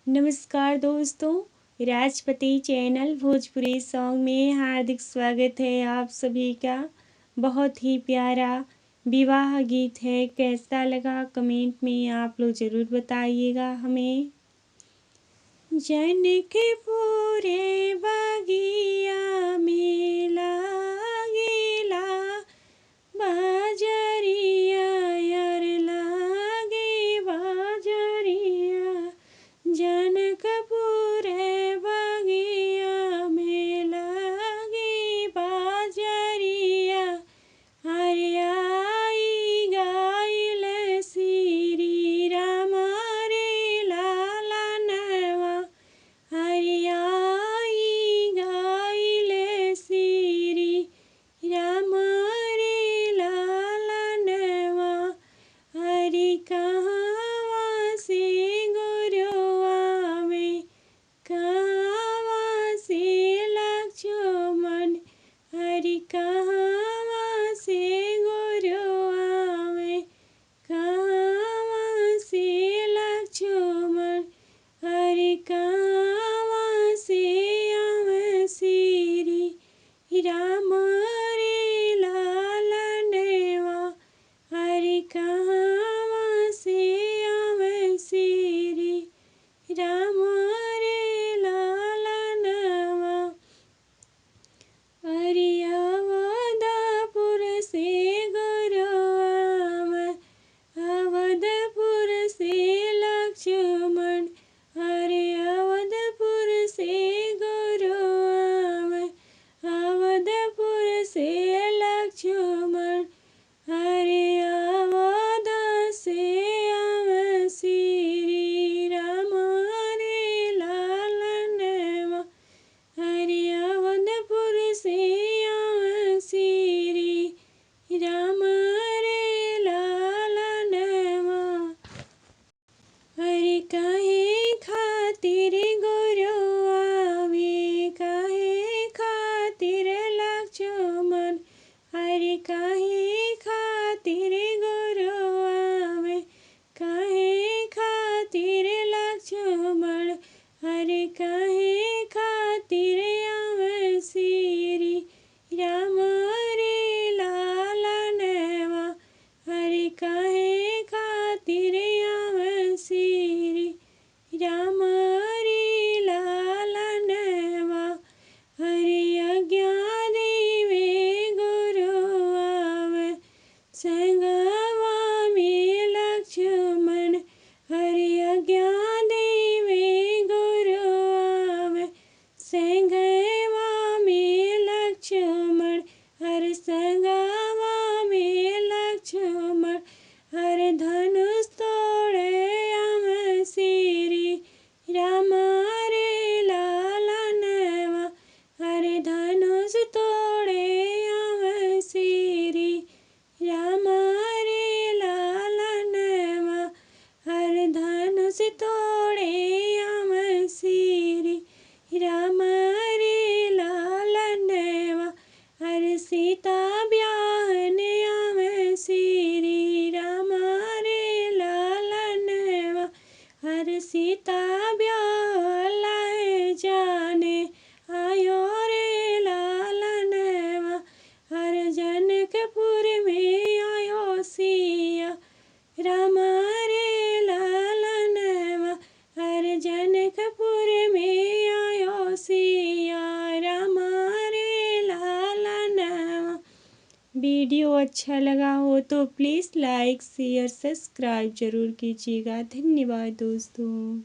नमस्कार दोस्तों, Rajpati channel Bhojpuri song में हार्दिक स्वागत है आप सभी का। बहुत ही प्यारा विवाह गीत है, कैसा लगा कमेंट में आप लोग ज़रूर बताइएगा हमें। जनकपुरे बगिया में लागेला बाजरिया यार लागे बाजरिया, जनकपुरे बगिया में लागे बाजरिया, हरियाई गाइल श्री राम रे लाला नवा, हरियाई गाइल श्री राम रे लाला नवा, हरि कहवा से गुरुआ में कहवा से लक्ष्मण, हरि कहवा से गुरुआ में कहवा से लक्ष्मण, हरि कहवा से आवे श्री राम रे लाला नवा, हरि कहवा से आवे श्री राम रे लाला नवा, हरि अवधपुर से गुरुआ में अवधपुर से लक्ष्मण, हरि अवधपुर से गुरुआ में अवधपुर से लक्ष्मण, हरि अवध से आवे श्री राम रे लाला नवा, हरि अवधपुर से आवे श्री राम रे लाला नवा, हरि काहे खातिर गुरुआ में काहे खातिर लक्ष्मण, हरि काहे खातिर गुरुआ में काहे खातिर लक्ष्मण, हरि काहे खातिर आवे श्री राम रे लाला नवा, हरि काहे खातिर आवे श्री राम रे लाला नवा, हरि आज्ञा देवे गुरुआ में संगवा में लक्ष्मण, हरि आज्ञा देवे गुरुआ में संगवा में लक्ष्मण, हर संगवा में लक्ष्मण, हर धनुष तोड़े आवे श्री राम रे लाला नवा, हर धनुष तोड़े आवे श्री राम रे लाला नवा, हर धनुष तोड़े आवे श्री राम रे लाला नवा, हर सीता ब्याहन आवे श्री राम रे लाला नवा, हर सीता ब्याह लाए जाने आयो रे लाला नवा, हर जनकपुर में आयो सिया राम रे लाला नवा, हर जनकपुर में आयो सिया राम रे लाला नवा। वीडियो अच्छा लगा हो तो प्लीज़ लाइक शेयर सब्सक्राइब ज़रूर कीजिएगा। धन्यवाद दोस्तों।